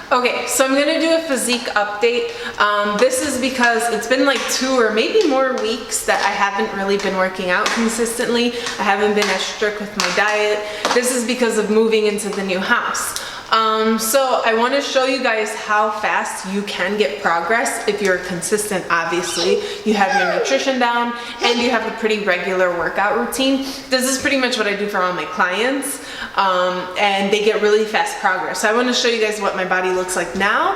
Okay, so I'm gonna do a physique update. This is because it's been like 2 or maybe more weeks that I haven't really been working out consistently. I haven't been as strict with my diet. This is because of moving into the new house. So I want to show you guys how fast you can get progress if you're consistent. Obviously, you have your nutrition down and you have a pretty regular workout routine. This is pretty much what I do for all my clients, and they get really fast progress. So I want to show you guys what my body looks like now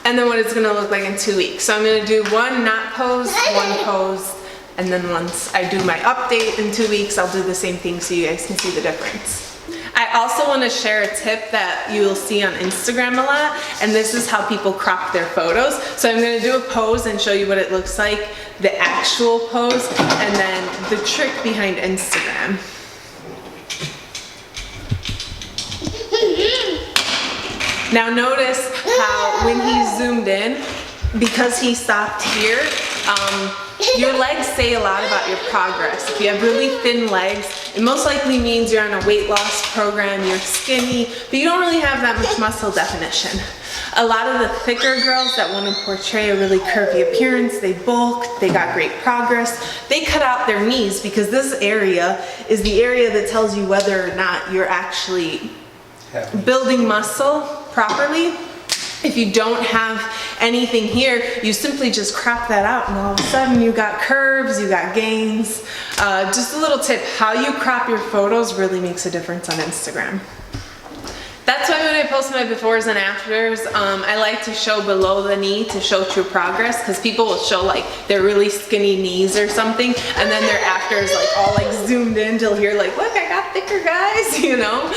and then what it's going to look like in 2 weeks. So I'm going to do one knot pose, one pose, and then once I do my update in 2 weeks, I'll do the same thing so you guys can see the difference. I also want to share a tip that you will see on Instagram a lot, and this is how people crop their photos. So I'm going to do a pose and show you what it looks like, the actual pose, and then the trick behind Instagram. Now notice how when he zoomed in, because he stopped here, your legs say a lot about your progress. If you have really thin legs, it most likely means you're on a weight loss program, you're skinny, but you don't really have that much muscle definition. A lot of the thicker girls that want to portray a really curvy appearance, they bulk, they got great progress, they cut out their knees because this area is the area that tells you whether or not you're actually building muscle properly. If you don't have anything here, you simply just crop that out and all of a sudden you got curves, you got gains. Just a little tip, how you crop your photos really makes a difference on Instagram. That's why when I post my befores and afters, I like to show below the knee to show true progress, because people will show like their really skinny knees or something, and then their afters like all like zoomed in till here like, look, I got thicker guys, you know,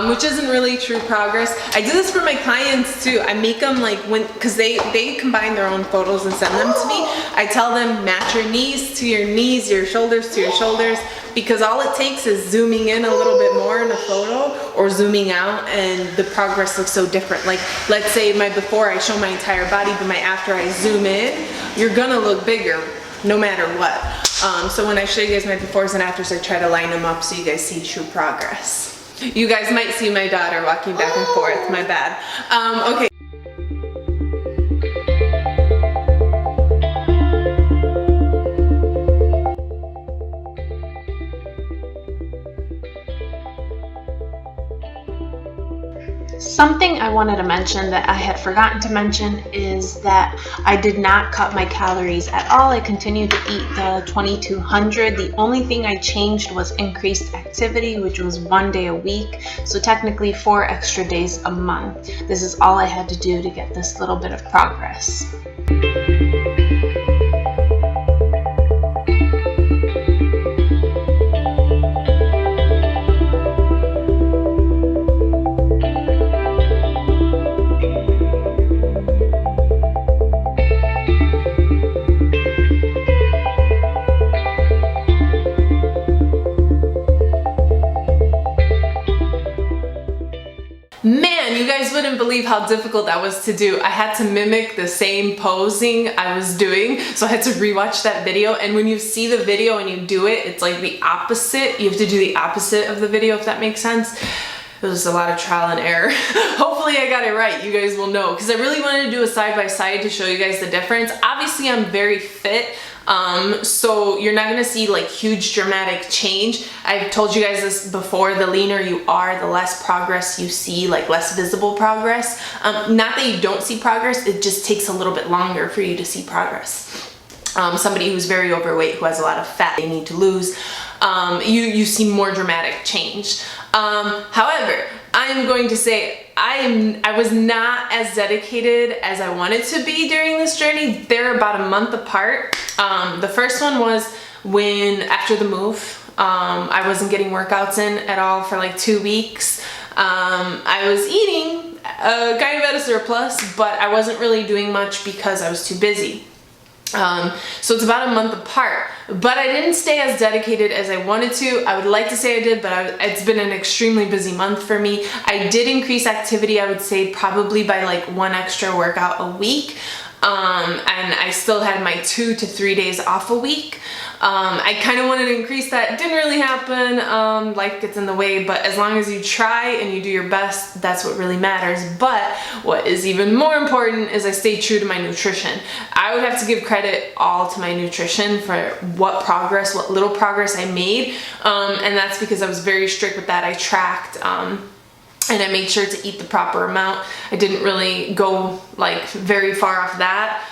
which isn't really true progress. I do this for my clients too. I make them like, because they combine their own photos and send them to me. I tell them match your knees to your knees, your shoulders to your shoulders, because all it takes is zooming in a little bit more in a photo or zooming out and the progress looks so different. Like, let's say my before I show my entire body, but my after I zoom in, you're gonna look bigger no matter what. So when I show you guys my befores and afters, I try to line them up so you guys see true progress. You guys might see my daughter walking back and forth, my bad. Okay. Something I wanted to mention that I had forgotten to mention is that I did not cut my calories at all. I continued to eat the 2200. The only thing I changed was increased activity, which was 1 day a week. So technically 4 extra days a month. This is all I had to do to get this little bit of progress. Man, you guys wouldn't believe how difficult that was to do. I had to mimic the same posing I was doing, so I had to rewatch that video, and when you see the video and you do it, it's like the opposite. You have to do the opposite of the video, if that makes sense. It was a lot of trial and error. Hopefully I got it right. You guys will know, because I really wanted to do a side-by-side to show you guys the difference. Obviously I'm very fit, so you're not gonna see like huge dramatic change. I've told you guys this before, the leaner you are, the less progress you see, like less visible progress. Not that you don't see progress, it just takes a little bit longer for you to see progress. Somebody who's very overweight, who has a lot of fat they need to lose, you see more dramatic change. However, I'm going to say I was not as dedicated as I wanted to be during this journey. They're about a month apart. The first one was when, after the move, I wasn't getting workouts in at all for like 2 weeks. I was eating kind of at a surplus, but I wasn't really doing much because I was too busy. So it's about a month apart, but I didn't stay as dedicated as I wanted to. I would like to say I did, but it's been an extremely busy month for me. I did increase activity, I would say probably by like 1 extra workout a week. and I still had my 2 to 3 days off a week. I kind of wanted to increase that. It didn't really happen. Life gets in the way, but as long as you try and you do your best, that's what really matters. But what is even more important is I stay true to my nutrition. I would have to give credit all to my nutrition for what little progress I made. And that's because I was very strict with that. I tracked, and I made sure to eat the proper amount. I didn't really go like very far off that.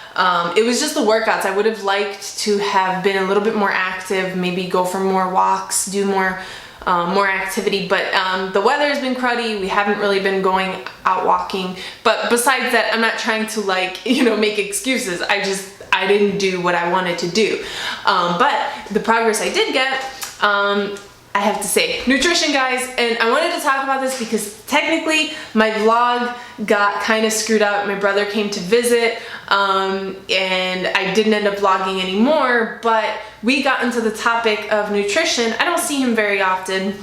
It was just the workouts. I would have liked to have been a little bit more active, maybe go for more walks, do more activity, but the weather has been cruddy. We haven't really been going out walking. But besides that, I'm not trying to make excuses. I didn't do what I wanted to do. But the progress I did get, I have to say, nutrition, guys. And I wanted to talk about this because technically my vlog got kind of screwed up. My brother came to visit, and I didn't end up vlogging anymore, but we got into the topic of nutrition. I don't see him very often,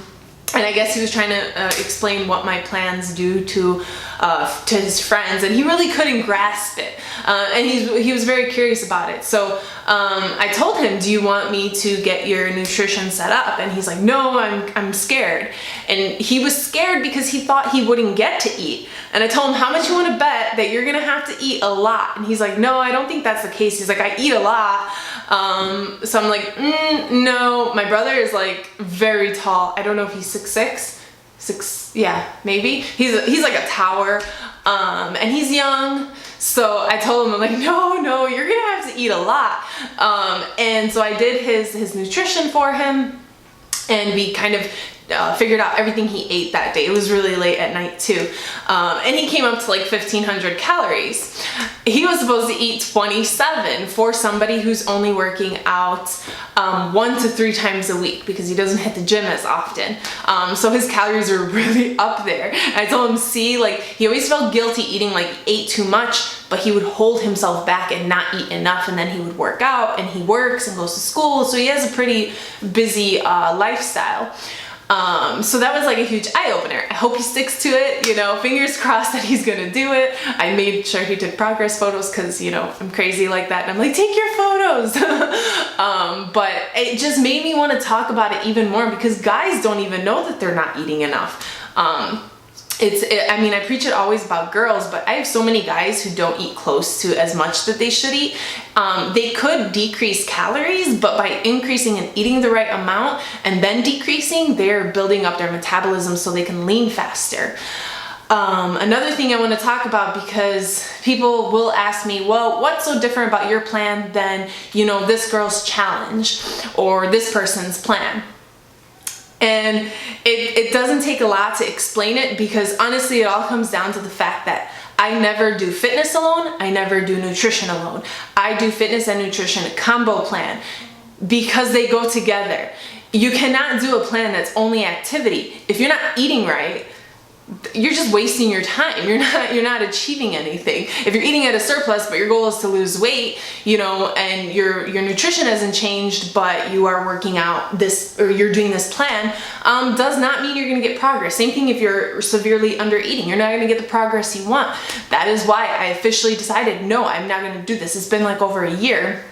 and I guess he was trying to explain what my plans do to his friends, and he really couldn't grasp it, and he was very curious about it. So I told him, do you want me to get your nutrition set up? And he's like, no, I'm scared. And he was scared because he thought he wouldn't get to eat. And I told him, how much you want to bet that you're gonna have to eat a lot? And he's like, no, I don't think that's the case. He's like, I eat a lot. So I'm like, no. My brother is like very tall. I don't know if he's 6'6", yeah, maybe. He's like a tower, and he's young. So I told him, I'm like, no, you're gonna have to eat a lot. And so I did his nutrition for him, and we kind of figured out everything he ate that day. It was really late at night too. And he came up to like 1,500 calories. He was supposed to eat 27 for somebody who's only working out 1 to 3 times a week because he doesn't hit the gym as often. So his calories are really up there. And I told him, see, like he always felt guilty eating, like ate too much, but he would hold himself back and not eat enough, and then he would work out, and he works and goes to school, so he has a pretty busy lifestyle. So that was like a huge eye-opener. I hope he sticks to it, fingers crossed that he's gonna do it. I made sure he took progress photos because, I'm crazy like that, and I'm like, take your photos. But it just made me want to talk about it even more because guys don't even know that they're not eating enough. I preach it always about girls, but I have so many guys who don't eat close to as much that they should eat. They could decrease calories, but by increasing and eating the right amount and then decreasing, they're building up their metabolism so they can lean faster. Another thing I want to talk about, because people will ask me, well, what's so different about your plan than, this girl's challenge or this person's plan? And it doesn't take a lot to explain it, because honestly, it all comes down to the fact that I never do fitness alone. I never do nutrition alone. I do fitness and nutrition combo plan because they go together. You cannot do a plan that's only activity. If you're not eating right, you're just wasting your time. You're not achieving anything. If you're eating at a surplus, but your goal is to lose weight, and your nutrition hasn't changed, but you are working out this, or you're doing this plan, does not mean you're gonna get progress. Same thing if you're severely under eating. You're not gonna get the progress you want. That is why I officially decided, no, I'm not gonna do this. It's been like over a year.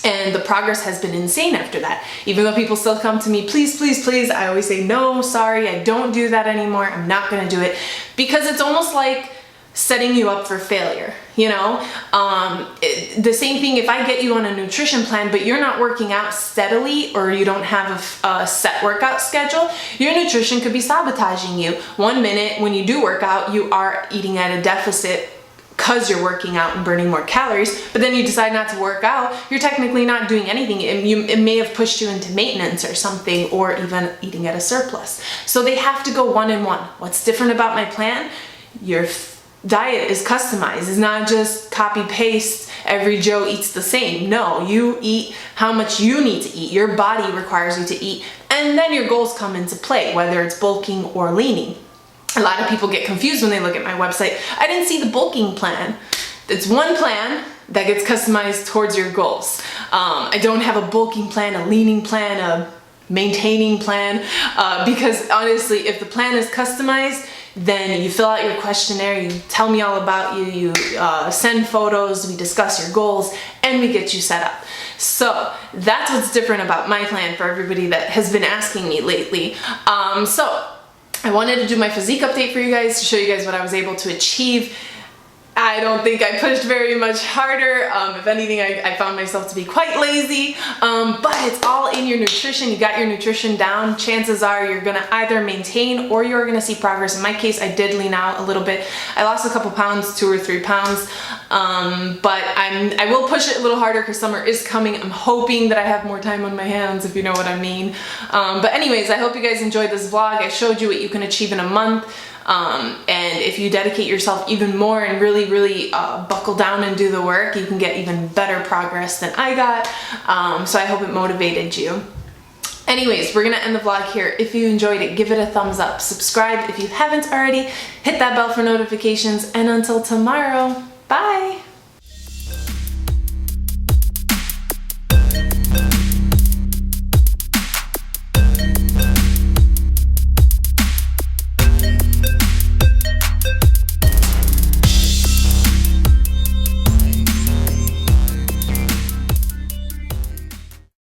And the progress has been insane after that. Even though people still come to me, please, please, please, I always say, no, sorry, I don't do that anymore. I'm not gonna do it. Because it's almost like setting you up for failure, the same thing if I get you on a nutrition plan, but you're not working out steadily, or you don't have a set workout schedule, your nutrition could be sabotaging you. 1 minute when you do work out, you are eating at a deficit because you're working out and burning more calories, but then you decide not to work out, you're technically not doing anything. It may have pushed you into maintenance or something, or even eating at a surplus. So they have to go one in one. What's different about my plan? Your diet is customized. It's not just copy paste, every Joe eats the same. No, you eat how much you need to eat. Your body requires you to eat, and then your goals come into play, whether it's bulking or leaning. A lot of people get confused when they look at my website. I didn't see the bulking plan. It's one plan that gets customized towards your goals. I don't have a bulking plan, a leaning plan, a maintaining plan, because honestly, if the plan is customized, then you fill out your questionnaire, you tell me all about you, you send photos, we discuss your goals, and we get you set up. So that's what's different about my plan for everybody that has been asking me lately. So I wanted to do my physique update for you guys to show you guys what I was able to achieve. I don't think I pushed very much harder. If anything, I found myself to be quite lazy, but it's all in your nutrition. You got your nutrition down. Chances are you're gonna either maintain or you're gonna see progress. In my case, I did lean out a little bit. I lost a couple pounds, 2 or 3 pounds, but I will push it a little harder because summer is coming. I'm hoping that I have more time on my hands, if you know what I mean. But anyways, I hope you guys enjoyed this vlog. I showed you what you can achieve in a month. And if you dedicate yourself even more and really buckle down and do the work, you can get even better progress than I got. So I hope it motivated you. Anyways, we're gonna end the vlog here. If you enjoyed it, give it a thumbs up. Subscribe if you haven't already. Hit that bell for notifications. And until tomorrow, bye.